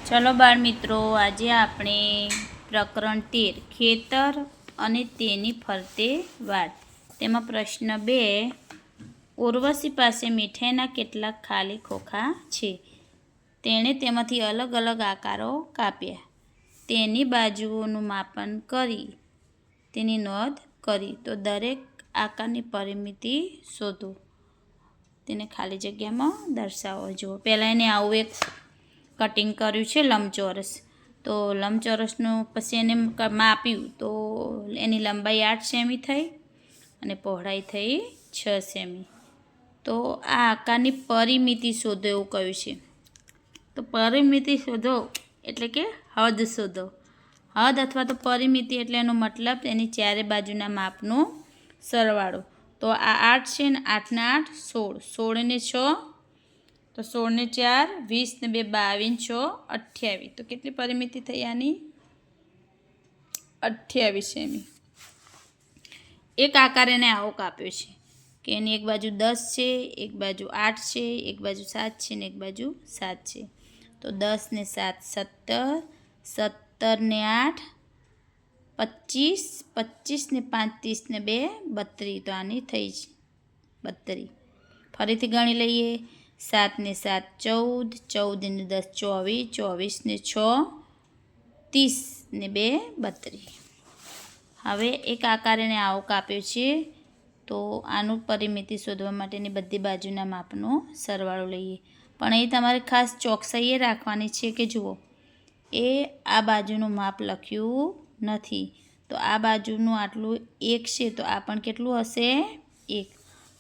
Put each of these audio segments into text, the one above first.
ચલો બાળ મિત્રો, આજે આપણે પ્રકરણ 13 ખેતર અને તેની ફરતે વાડ તેમાં પ્રશ્ન 2 ઉર્વશી પાસે મીઠાઈના કેટલાક ખાલી ખોખા છે. તેણે તેમાંથી અલગ અલગ આકારો કાપ્યા, તેની બાજુઓનું માપન કરી તેની નોંધ કરી. તો દરેક આકારની પરિમિતિ શોધો, તેને ખાલી જગ્યામાં દર્શાવો. જુઓ, પહેલાં એને આવું એક કટિંગ કર્યું છે લંબચોરસ. તો લંબચોરસનું પછી એને માપ્યું તો એની લંબાઈ 8 સેમી થઈ અને પહોળાઈ થઈ 6 સેમી. તો આ આકારની પરિમિતિ શોધો એવું કહ્યું છે. તો પરિમિતિ શોધો એટલે કે હદ શોધો. હદ અથવા તો પરિમિતિ એટલે એનો મતલબ એની ચારે બાજુના માપનો સરવાળો. તો આ 8 છે ને 8 ને 8 16, 16 ને 6 તો 16 ને 4 20 ને 2 22 6 28. તો કેટલી પરિમિતિ થઈ આની? 28 સેમી. એક આકાર એને આવો કાપ્યો છે કે એની એક બાજુ 10 છે, એક બાજુ 8 છે, એક બાજુ 7 છે ને એક બાજુ 7 છે. તો 10 ને 7 17, 17 ને 8 25, 25 ને 5 30 ને 2 32. તો આની થઈ જ 32. ફરીથી ગણી લઈએ. 7 ને 7 14, 14 ને 10 24, 24 ને 6 30 ને 2 32. હવે એક આકાર એને આવો કાપ્યો છે. તો આનું પરિમિતિ શોધવા માટેની બધી બાજુના માપનો સરવાળો લઈએ. પણ અહીં તમારે ખાસ ચોકસાઈ એ રાખવાની છે કે જુઓ, એ આ બાજુનું માપ લખ્યું નથી. તો આ બાજુનું આટલું 1 છે, તો આ પણ કેટલું હશે? 1.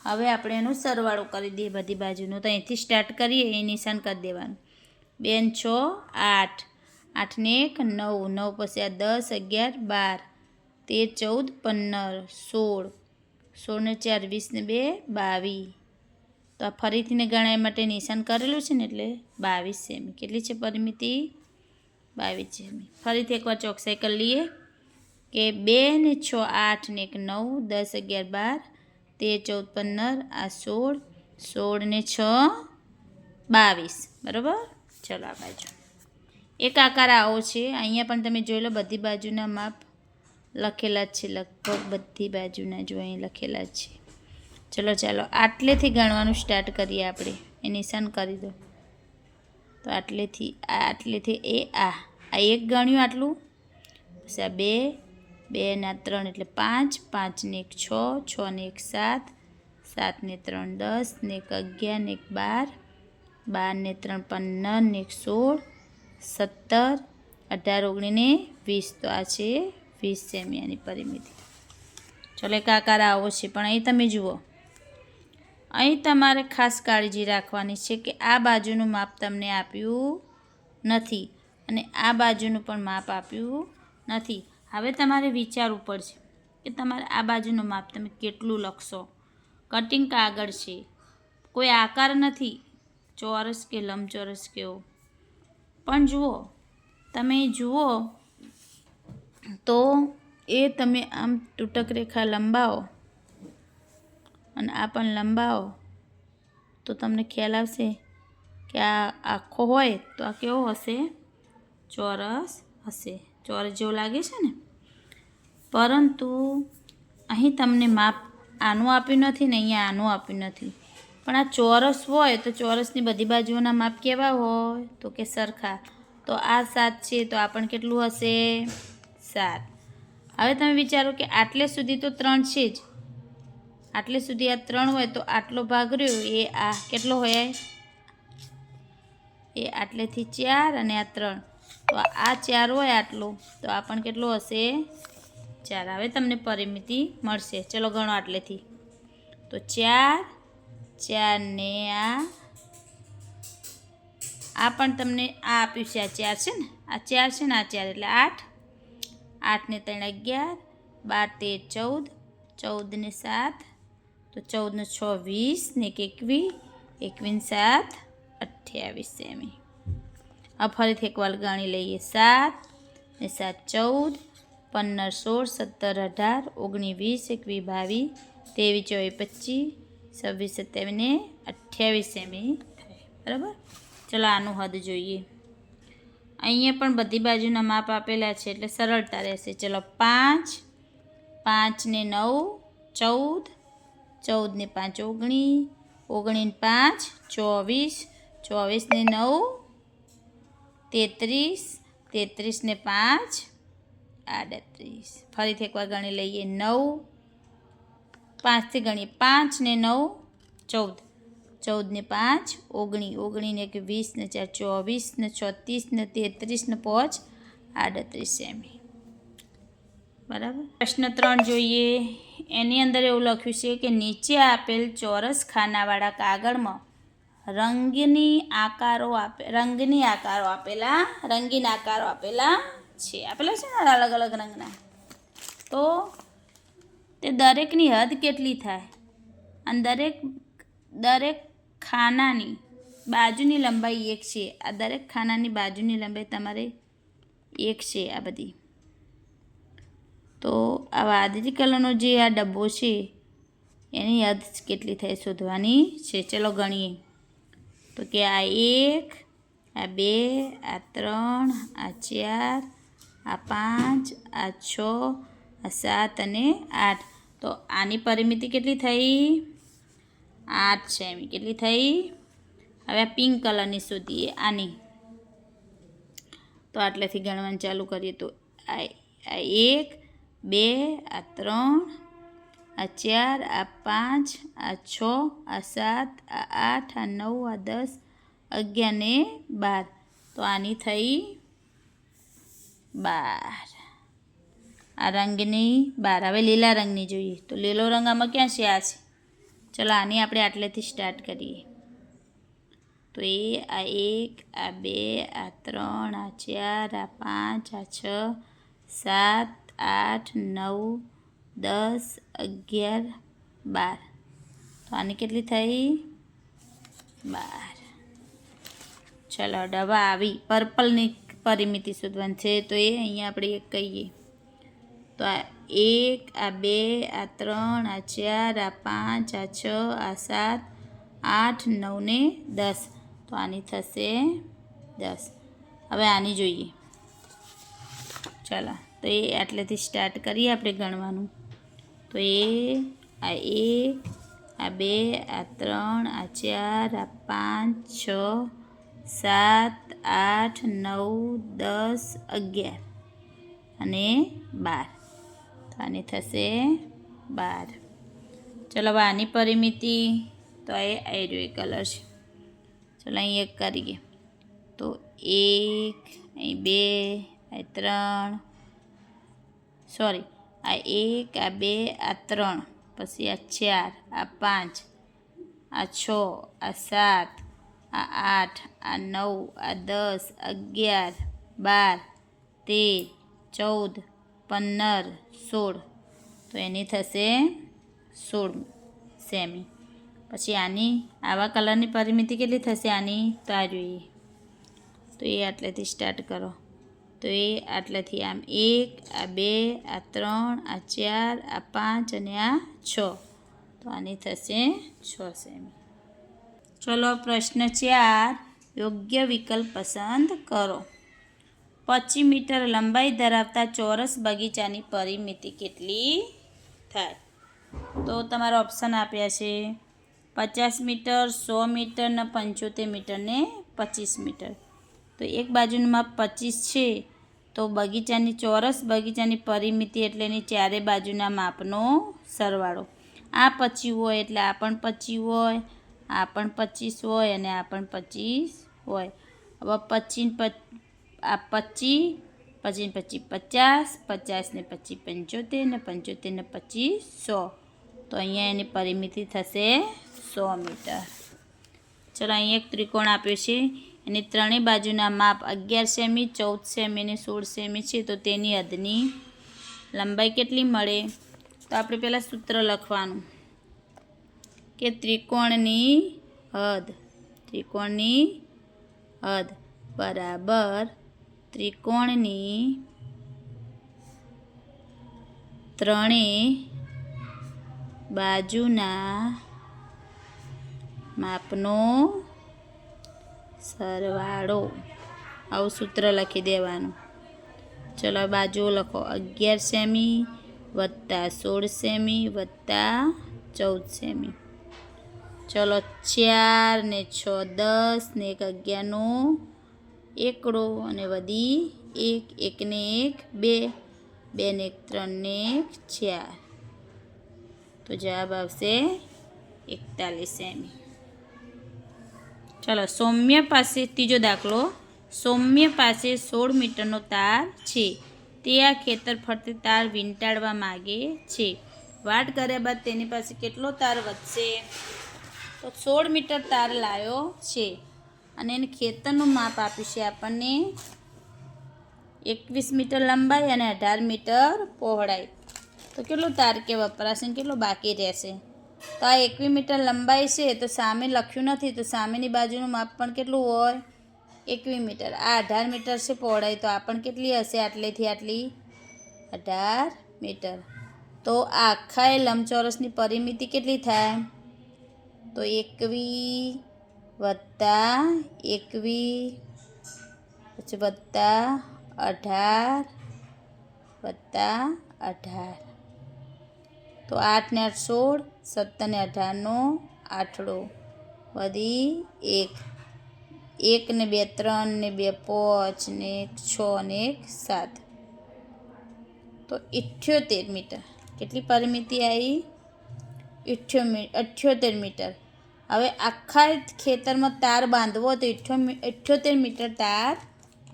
હવે આપણે એનો સરવાળો કરી દઈએ બધી બાજુનો. તો અહીંથી સ્ટાર્ટ કરીએ, એ નિશાન કરી દેવાનું. 2 ને 6 8, 8 ને 1 9, 9 પછી આ 10 11 12 13 14 15 16, 16 ને 4 20 ને 2 22. તો આ ફરીથીને ગણાય માટે નિશાન કરેલું છે ને એટલે 22 સેમી. કેટલી છે પરિમિતિ? 22 સેમી. ફરીથી એકવાર ચોકસાઈ કરી લઈએ કે 2 ને 6 8 ને 1 9 10 11 12 13 14 15 આ 16, 16 ને 6 22. બરાબર. ચલો આ બાજુ એક આકાર આવો છે. અહીંયા પણ તમે જોઈ લો, બધી બાજુના માપ લખેલા જ છે, લગભગ બધી બાજુના જો અહીં લખેલા જ છે. ચાલો આટલેથી ગણવાનું સ્ટાર્ટ કરીએ આપણે. એ નિશાન કરી દો. તો આટલેથી આ એક ગણ્યું આટલું, પછી આ 2, 2 ને 3 એટલે 5, 5 ને 1 6, 6 ને 1 7, 7 ને 3 10 ને 1 11 ને 1 12, 12 ને 3 15 ને 1 16, 17 18 19 ને 20. તો આ છે 20 સેમી આની પરિમિતિ. ચલો એક આકાર આવો છે. પણ અહીં તમે જુઓ, અહીં તમારે ખાસ કાળજી રાખવાની છે કે આ બાજુનું માપ તમને આપ્યું નથી અને આ બાજુનું પણ માપ આપ્યું નથી. હવે તમારે વિચારવું પડશે કે તમારે આ બાજુનું માપ તમે કેટલું લખશો. કટિંગ કાગળ છે, કોઈ આકાર નથી, ચોરસ કે લંબચોરસ કેવો. પણ જુઓ, તમે જુઓ તો એ તમે આમ તૂટક રેખા લંબાવો અને આ પણ લંબાવો તો તમને ખ્યાલ આવશે કે આ આખો હોય તો આ કેવો હશે? ચોરસ હશે. ચોરસ જેવું લાગે છે ને. પરંતુ અહીં તમને માપ આનું આપ્યું નથી ને અહીંયા આનું આપ્યું નથી. પણ આ ચોરસ હોય તો ચોરસની બધી બાજુઓના માપ કેવા હોય? તો કે સરખા. તો આ 7 છે, તો આ પણ કેટલું હશે? 7. હવે તમે વિચારો કે આટલે સુધી તો 3 છે જ. આટલે સુધી આ 3 હોય તો આટલો ભાગ રહ્યો એ આ કેટલો હોય? એ આટલેથી 4 અને આ 3. તો આ 4 હોય આટલો, તો આ પણ કેટલો હશે? 4. હવે તમને પરિમિતિ મળશે. ચલો ગણો આટલેથી. તો 4, 4 ને આ પણ તમને આ આપ્યું છે. આ 4 છે ને, આ 4 છે ને, આ 4 એટલે 8, 8 ને 3 11 12 13 14, 14 ને 7 તો 14 ને 6 20 ને 1 21, 21 7 28 સેમી. આ ફરીથી એકવાર ગણી લઈએ. 7 ને 7 14, 15 16 17 18 19 20 21 22 23 24 25 26 27 ને 28 સેમી થાય. બરાબર. ચલો આનું હદ જોઈએ. અહીંયા પણ બધી બાજુના માપ આપેલા છે એટલે સરળતા રહેશે. ચલો 5, 5 ને 9 14, 14 ને 5 19, 19 ને 5 24, 24 ને 9 33, 33 ને 5 38. ફરીથી એકવાર ગણી લઈએ. 9 5થી ગણીએ. 5 ને 9 14, 14 ને 5 19, 19 ને 1 20 ને 4 24 ને 36 ને 33 ને 5 38 સેમી. બરાબર. પ્રશ્ન 3 જોઈએ. એની અંદર એવું લખ્યું છે કે નીચે આપેલ ચોરસ ખાનાવાળા કાગળમાં રંગીન આકારો આપેલા છે. આપેલા છે ને અલગ અલગ રંગના. તો તે દરેકની હદ કેટલી થાય? અને દરેક ખાનાની બાજુની લંબાઈ 1 છે. આ દરેક ખાનાની બાજુની લંબાઈ તમારે 1 છે. આ બધી. તો આ વાદળી કલરનો જે આ ડબ્બો છે એની હદ કેટલી થાય શોધવાની છે. ચલો ગણીએ. તો કે આ 1, આ 2, આ 3, આ 4, આ 5, આ 6, આ 7 અને 8. તો આની પરિમિતિ કેટલી થઈ? 8 સેમી. કેટલી થઈ? હવે આ પિંક કલરની શોધીએ. આની તો આટલેથી ગણવાનું ચાલુ કરીએ. તો આ 1, 2, આ 3, આ 4, આ 5, આ 6, આ 7, આ 8, આ 9, આ 10, 11 ને 12. તો આની થઈ 12. આ રંગની 12. હવે લીલા રંગની જોઈએ. તો લીલો રંગ આમાં ક્યાં છે? આ છે. ચલો આની આપણે આટલેથી સ્ટાર્ટ કરીએ. તો આ 1, આ 2, આ 3, આ 4, આ 5, આ 6, 7, 8, 9, 10, 11, 12. તો આની કેટલી થઈ? 12. ચલો હવે આવી પર્પલની પરિમિતિ શોધવાની છે. તો એ અહીંયા આપણે 1 કહીએ. તો આ 1, આ 2, આ 3, આ 4, આ 5, આ 6, આ 7, 8, 9 ને 10. તો આની થશે 10. હવે આની જોઈએ. ચાલો તો એ આટલેથી સ્ટાર્ટ કરીએ આપણે ગણવાનું. તો આ 1, આ 2, આ 3, આ 4, આ 5, 6, 7, 8, 9, 10, 11 અને 12. તો આની થશે 12. ચલો હવે આની પરિમિતિ. તો એ રહ્યો કલર છે. ચલો અહીં 1 કરીએ. તો 1, અહીં 2, અહીં 3, સોરી આ 1, આ 2, આ 3, પછી આ 4, આ 5, આ 6, આ 7, આ 8, આ 9, આ 10, 11, 12, 13, 14, 15, 16. તો એની થશે 16 સેમી. પછી આની આવા કલરની પરિમિતિ કેટલી થશે આની? તો આ જોઈએ. તો એ આટલેથી સ્ટાર્ટ કરો. તો એ આટલેથી આમ 1, આ 2, આ 3, આ 4, આ 5 અને આ 6. તો આની થશે 6 સેમી. ચલો પ્રશ્ન 4. યોગ્ય વિકલ્પ પસંદ કરો. 25 મીટર લંબાઈ ધરાવતા ચોરસ બગીચાની પરિમિતિ કેટલી થાય? તો તમારા ઓપ્શન આપ્યા છે 50 મીટર, 100 મીટર ને 75 મીટર ને 25 મીટર. તો એક બાજુનું માપ 25 છે. તો ચોરસ બગીચાની પરિમિતિ એટલે એની ચારે બાજુના માપનો સરવાળો. આ 25 હોય એટલે આ પણ 25 હોય, આ પણ 25 હોય અને આ પણ 25 હોય. હવે 25 આ 25, 25 50, 50 ને 25 75 ને 75 ને 25 100. તો અહીંયા એની પરિમિતિ થશે 100 મીટર. ચલો અહીં એક ત્રિકોણ આપ્યો છે. એની ત્રણેય બાજુના માપ 11 સેમી, 14 સેમી અને 16 સેમી છે. તો તેની હદની લંબાઈ કેટલી મળે? તો આપણે પહેલાં સૂત્ર લખવાનું કે ત્રિકોણની હદ બરાબર ત્રિકોણની ત્રણેય બાજુના માપનો સરવાળો. આવું સૂત્ર લખી દેવાનું. ચલો બાજુ લખો 11 સેમી વત્તા 16 સેમી વત્તા 14 સેમી. ચલો 4 ને 6 10 ને 1 11નો એકડો અને વધી 1 1 ને 1 2 2 ને 1 3 ને 1 4. તો જવાબ આવશે 41 સેમી. ચલો સૌમ્ય પાસે ત્રીજો દાખલો. સૌમ્ય પાસે 16 મીટરનો તાર છે. તે આ ખેતર ફરતે તાર વીંટાળવા માગે છે. વાટ કર્યા બાદ તેની પાસે કેટલો તાર વધશે? તો 16 મીટર તાર લાવ્યો છે અને એને ખેતરનું માપ આપ્યું છે આપણને 21 મીટર લંબાઈ અને 18 મીટર પહોળાઈ. તો કેટલો તાર કે વપરાશે અને કેટલો બાકી રહેશે? તો આ 21 મીટર લંબાઈ છે તો સામે લખ્યું નથી, તો સામેની બાજુનું માપ પણ કેટલું હોય? 21 મીટર. આ 18 મીટર છે પહોળાઈ, તો આ પણ કેટલી હશે? આટલેથી આટલી 18 મીટર. તો આ આખા લંબચોરસની પરિમિતિ કેટલી થાય? તો 21 વત્તા 21 પછી વત્તા 18 વત્તા 18. તો 8 ને 8 16, 17 ને 18નો આઠડો વધી 1 1 ને 2 3 ને 2 5 ને 6 ને 1 7. તો 78 મીટર. કેટલી પરિમિતિ આવી? 78 મીટર. હવે આખા ખેતરમાં તાર બાંધવો તો 78 મીટર તાર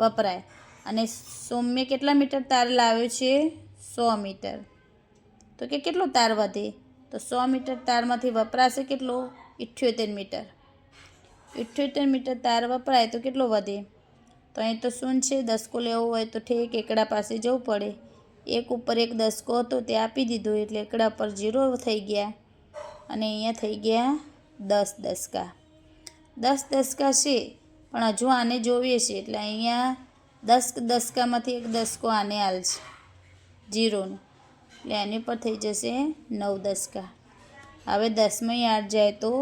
વપરાય. અને સૌમ્ય કેટલા મીટર તાર લાવ્યો છે? 100 મીટર. તો કે કેટલો તાર વધે? તો 100 મીટર તારમાંથી વપરાશે કેટલો? 78 મીટર. 78 મીટર તાર વપરાય તો કેટલો વધે? તો અહીં તો શું છે? દસકો લેવો હોય તો ઠેક એકડા પાસે જવું પડે. એક ઉપર એક દસકો હતો તે આપી દીધો એટલે એકડા પર 0 થઈ ગયા અને અહીંયા થઈ ગયા 10 દસકા. 10 દસકા છે પણ હજુ આને જોઈએ છે એટલે અહીંયા 10 દસકામાંથી એક દસકો આને હાલશે 0નું, એટલે એની પર થઈ જશે 9 દસકા. હવે 10માં 8 જાય તો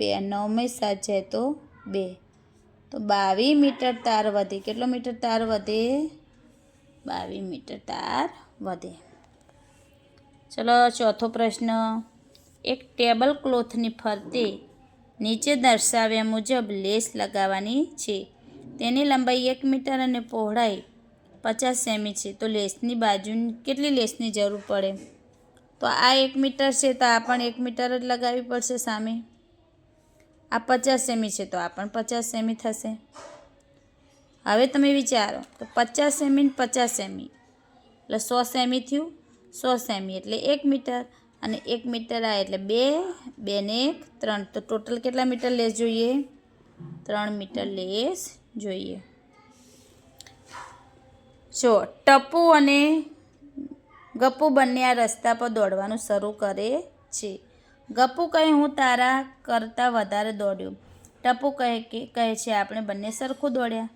2, 9માં 7 જાય તો 2. તો 22 મીટર તાર વધે. કેટલો મીટર તાર વધે? 22 મીટર તાર વધે. ચલો ચોથો પ્રશ્ન. એક ટેબલ ક્લોથની ફરતે નીચે દર્શાવ્યા મુજબ લેસ લગાવવાની છે. તેની લંબાઈ 1 મીટર અને પહોળાઈ 50 સેમી છે. તો લેસની બાજુ કેટલી લેસની જરૂર પડે? તો આ 1 મીટર છે તો આ પણ 1 મીટર જ લગાવવી પડશે સામે. આ 50 સેમી છે તો આ પણ 50 સેમી થશે. હવે તમે વિચારો તો 50 સેમી ને 50 સેમી એટલે 100 સેમી થયું. 100 સેમી એટલે 1 મીટર અને 1 મીટર આ એટલે 2, 2 ને 1 3. તો ટોટલ કેટલા મીટર લેસ જોઈએ? 3 મીટર લેસ જોઈએ. જો ટપુ અને ગપ્પુ બંને આ રસ્તા પર દોડવાનું શરૂ કરે છે. ગપ્પુ કહે હું તારા કરતાં વધારે દોડ્યો. ટપુ કહે છે આપણે બંને સરખું દોડ્યા.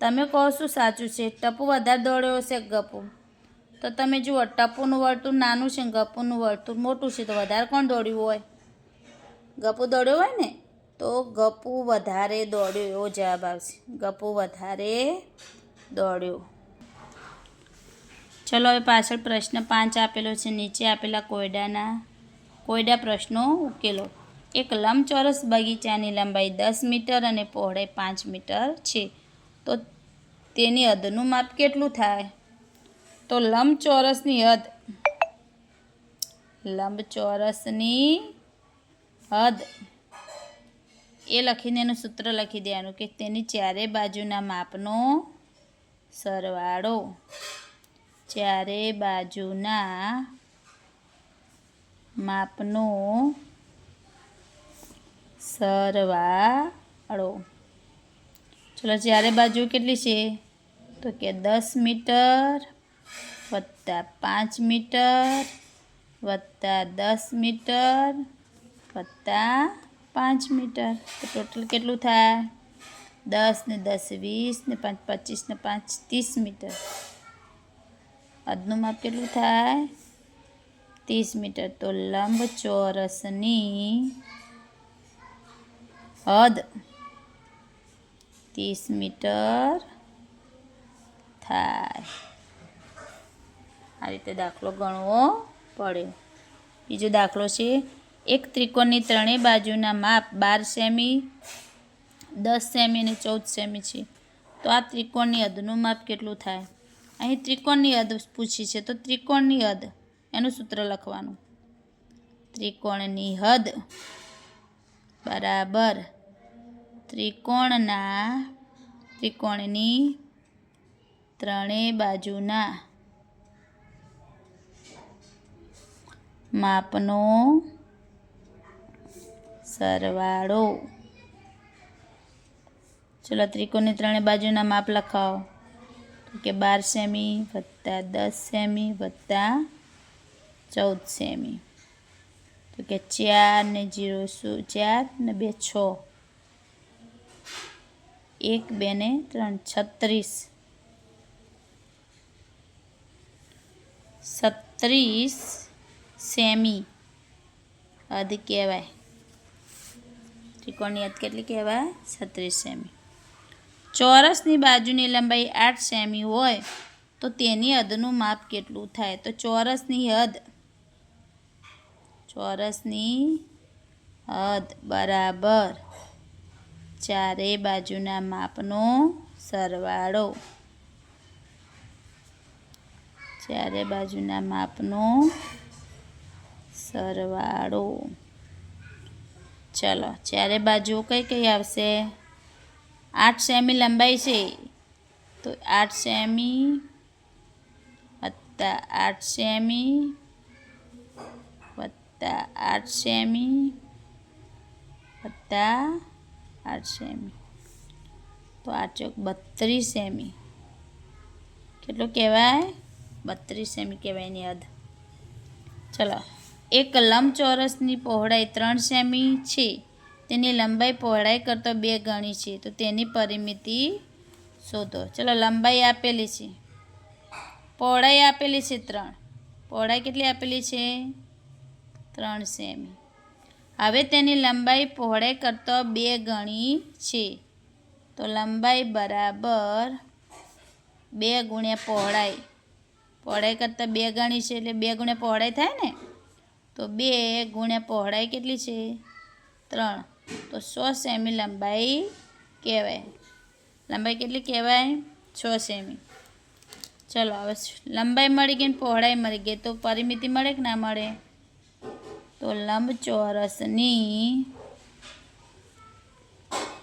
તમે કહો શું સાચું છે? ટપુ વધારે દોડ્યો હશે ગપ્પુ? તો તમે જુઓ ટપુનું વર્તુળ નાનું છે ને ગપ્પુનું વર્તુળ મોટું છે, તો વધારે કોણ દોડ્યું હોય? ગપ્પુ દોડ્યો હોય ને, તો ગપ્પુ વધારે દોડ્યો એવો જવાબ આવશે. ગપ્પુ વધારે દોડ્યો. ચલો હવે પાછળ પ્રશ્ન 5 આપેલો છે. નીચે આપેલા કોયડા પ્રશ્નો ઉકેલો. એક લંબચોરસ બગીચાની લંબાઈ 10 મીટર અને પહોળાઈ 5 મીટર છે. તો તેની હદનું માપ કેટલું થાય? તો લંબચોરસની હદ એ લખીને એનું સૂત્ર લખી દેવાનું કે તેની ચારે બાજુના માપનો સરવાળો. ચારે બાજુના માપનો સરવાળો. ચલો ચારે બાજુ કેટલી છે? તો કે 10 મીટર વત્તા 5 મીટર વત્તા 10 મીટર વત્તા 5 મીટર. તો ટોટલ કેટલું થાય? 10 ને 10 20 ને 5 25 ને 5 30 મીટર. હદનું માપ કેટલું થાય? 30 મીટર. તો લંબચોરસની હદ 30 મીટર થાય. આ રીતે દાખલો ગણવો પડે. બીજો દાખલો છે, એક ત્રિકોણની ત્રણેય બાજુના માપ 12 સેમી, 10 સેમી અને 14 સેમી છે. તો આ ત્રિકોણની હદનું માપ કેટલું થાય? અહીં ત્રિકોણની હદ પૂછી છે, તો ત્રિકોણની હદ એનું સૂત્ર લખવાનું. ત્રિકોણની હદ બરાબર ત્રિકોણની ત્રણેય બાજુના માપનો સરવાળો. ચલો ત્રિકોણની ત્રણેય બાજુના માપ લખાવો. તો કે 12 સેમી વત્તા 10 સેમી વત્તા 14 સેમી. તો કે 4 ને 0 4 ને 2 6, 1 2 ને 3 36 સેમી હદ કહેવાય. ત્રિકોણની હદ કેટલી કહેવાય? 36 સેમી. ચોરસની બાજુની લંબાઈ 8 સેમી હોય તો તેની હદનું માપ કેટલું થાય? તો ચોરસની હદ બરાબર ચારેય બાજુના માપનો સરવાળો. ચારે બાજુના માપનો સરવાળો. ચલો ચારે બાજુ કઈ કઈ આવશે? 8 સેમી લંબાઈ છે તો 8 સેમી વત્તા 8 સેમી વત્તા 8 સેમી વત્તા 8 સેમી. તો 8 ચોક 32 સેમી. કેટલું કહેવાય? 32 સેમી કહેવાય એની હદ. ચલો એક લંબચોરસની પહોળાઈ 3 સેમી છે, તેની લંબાઈ પહોળાઈ કરતાં 2 ગણી છે, તો તેની પરિમિતિ શોધો. ચલો લંબાઈ આપેલી છે, પહોળાઈ આપેલી છે 3. પહોળાઈ કેટલી આપેલી છે? 3 સેમી. હવે તેની લંબાઈ પહોળાઈ કરતાં 2 ગણી છે, તો લંબાઈ બરાબર 2 ગુણ્યા પહોળાઈ. પહોળાઈ કરતાં 2 ગણી છે એટલે 2 ગુણ્યા પહોળાઈ થાય ને. તો 2 ગુણ્યા પહોળાઈ કેટલી છે? 3. તો 100 સેમી લંબાઈ કહેવાય. લંબાઈ કેટલી કહેવાય? 6 સેમી. ચલો હવે લંબાઈ મળી ગઈ ને પહોળાઈ મળી ગઈ, તો પરિમિતિ મળે કે ના મળે? તો લંબચોરસની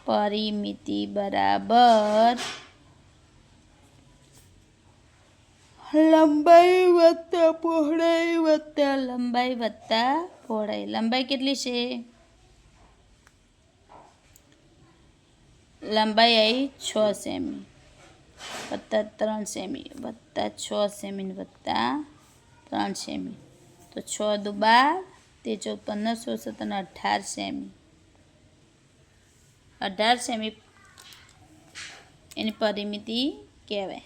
પરિમિતિ બરાબર લંબાઈ વત્તા પહોળાઈ વત્તા લંબાઈ વત્તા પહોળાઈ. લંબાઈ કેટલી છે? લંબાઈ આવી 6 સેમી વત્તા 3 સેમી વત્તા 6 સેમી વત્તા 3 સેમી. તો 6 દુ 12, 13 14 15 16 17 18 સેમી. 18 સેમી એની પરિમિતિ કહેવાય.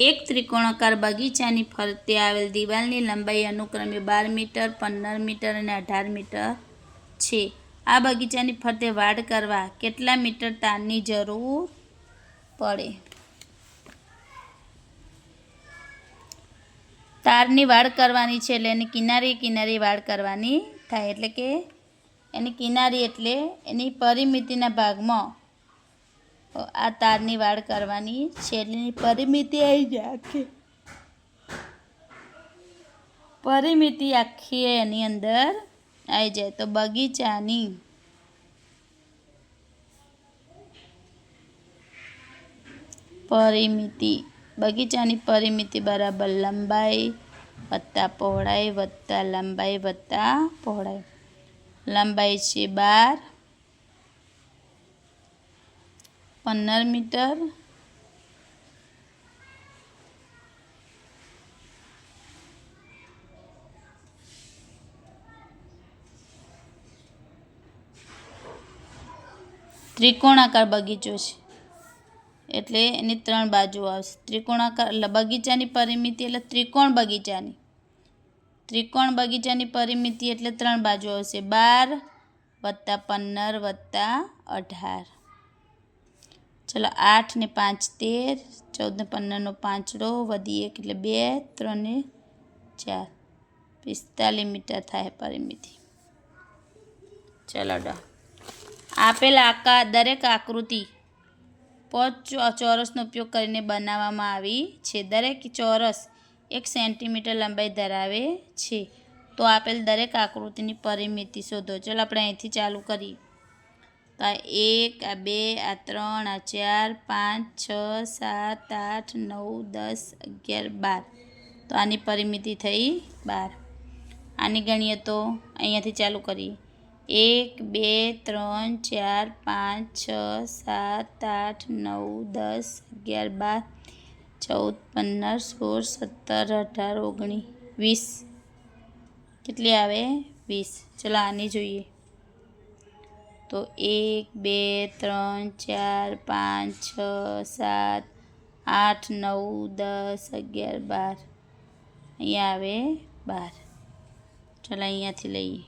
એક ત્રિકોણાકાર બગીચાની ફરતે આવેલ દિવાલની લંબાઈ અનુક્રમે 12 મીટર 15 મીટર અને 18 મીટર છે. આ બગીચાની ફરતે વાડ કરવા કેટલા મીટર તારની જરૂર પડે? તારની વાડ કરવાની છે એટલે એની કિનારી વાડ કરવાની થાય. એટલે કે એની કિનારી એટલે એની પરિમિતિના ભાગમાં આ તારની વાડ કરવાની છે એટલે એની પરિમિતિ આવી જાય આખી. પરિમિતિ આખી એની અંદર આવી જાય. તો બગીચાની પરિમિતિ બરાબર લંબાઈ વત્તા પહોળાઈ વત્તા લંબાઈ વત્તા પહોળાઈ. લંબાઈ છે 12, 15 મીટર ત્રિકોણાકાર બગીચો છે એટલે એની 3 બાજુ આવશે. ત્રિકોણાકાર બગીચાની પરિમિતિ એટલે ત્રિકોણ બગીચાની પરિમિતિ એટલે 3 બાજુ આવશે. 12 વત્તા 15 વત્તા 18. ચલો 8 ને 5 13, 14 ને 15 નો પાંચડો, વધી 1 એટલે 2, 3 ને 4 45 મીટર થાય પરિમિતિ. ચલો આપેલ દરેક આકૃતિ ચોરસનો ઉપયોગ કરીને બનાવવામાં આવી છે. દરેક ચોરસ 1 સેન્ટીમીટર લંબાઈ ધરાવે છે. તો આપેલ દરેક આકૃતિની પરિમિતિ શોધો. ચલો આપણે અહીંથી ચાલુ કરીએ. તો આ 1, આ 2, આ 3, આ 4, 5, 6, 7, 8, 9, 10, 11, 12. તો આની પરિમિતિ થઈ 12. આની ગણીએ તો અહીંયાથી ચાલુ કરીએ. 1, 2, 3, 4, 5, 6, 7, 8, 9, 10, 11, 12, 14, 15, 16, 17, 18, 19, 20. કેટલી આવે? 20. ચલો આની જોઈએ. તો 1, 2, 3, 4, 5, 6, 7, 8, 9, 10, 11, 12. અહીંયા આવે 12. ચલો અહીંયાથી લઈએ.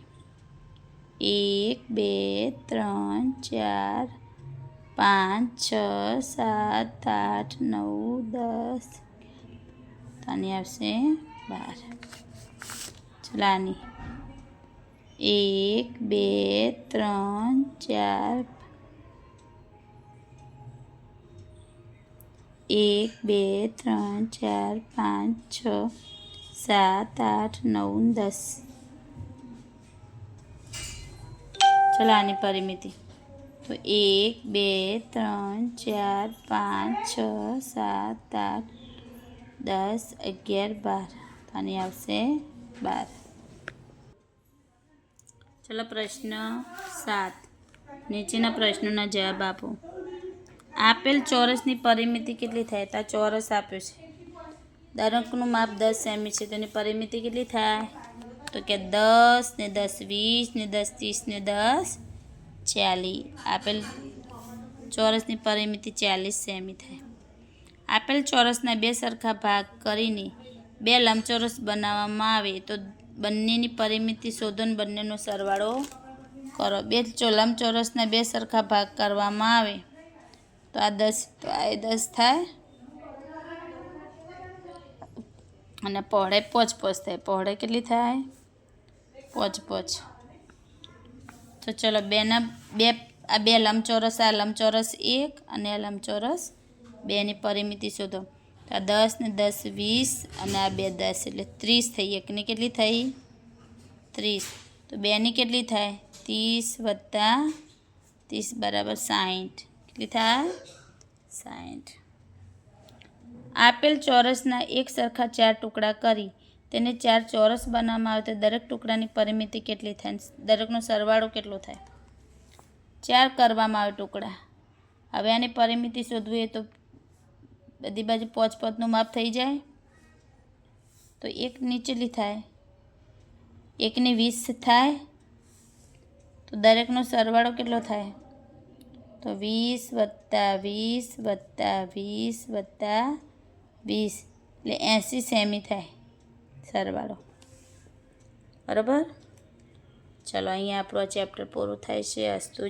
1, 2, 3, 4, 5, 6, 7, 8, 9, 10. તો આની આવશે 12. ચલો આની 1, 2, 3, 4, 1, 2, 3, 4, 5, 6, 7, 8, 9, 10. ચલો આની પરિમિતિ. તો 1, 2, 3, 4, 5, 6, 7, 8, 10, 11, 12. તો આની આવશે 12. ચલો પ્રશ્ન 7. નીચેના પ્રશ્નોના જવાબ આપો. આપેલ ચોરસની પરિમિતિ કેટલી થાય? તો આ ચોરસ આપ્યો છે. દરેકનું માપ 10 સેમી છે. તો એની પરિમિતિ કેટલી થાય? તો કે 10 ને 10 20 ને 10 30 ને 10 40. આપેલ ચોરસની પરિમિતિ 40 સેમી થાય. આપેલ ચોરસના બે સરખા ભાગ કરીને બે લંબચોરસ બનાવવામાં આવે તો બંનેની પરિમિતિ શોધો ને બંનેનો સરવાળો કરો. બે લંબચોરસના બે સરખા ભાગ કરવામાં આવે તો આ 10 તો આ 10 થાય અને પહોળાઈ 5 થાય. પહોળાઈ કેટલી થાય? 5. તો ચલો આ બે લંબચોરસ, આ લંબચોરસ 1 અને આ લંબચોરસ 2 ની પરિમિતિ શોધો. તો આ 10 ને 10 20 અને આ 2 10 એટલે 30 થઈ. એકની કેટલી થઈ? 30. તો 2ની કેટલી થાય? 30 વત્તા 30 બરાબર 60. કેટલી થાય? 60. આપેલ ચોરસના એક સરખા 4 ટુકડા કરી તેને 4 ચોરસ બનાવવામાં આવે તો દરેક ટુકડાની પરિમિતિ કેટલી થાય? દરેકનો સરવાળો કેટલો થાય? 4 કરવામાં આવે ટુકડા. હવે આની પરિમિતિ શોધવી હોય તો બધી બાજુ 5 નું માપ થઈ જાય. તો 1 નીચેલી થાય, 1 ની 20 થાય. તો દરેકનો સરવાળો કેટલો થાય? તો 20 વત્તા 20 વત્તા 20 વત્તા 20 એટલે 80 સેમી થાય સરવાળો. બરાબર. ચલો અહીંયા આપણું આ ચેપ્ટર પૂરું થાય છે. અસ્તુ.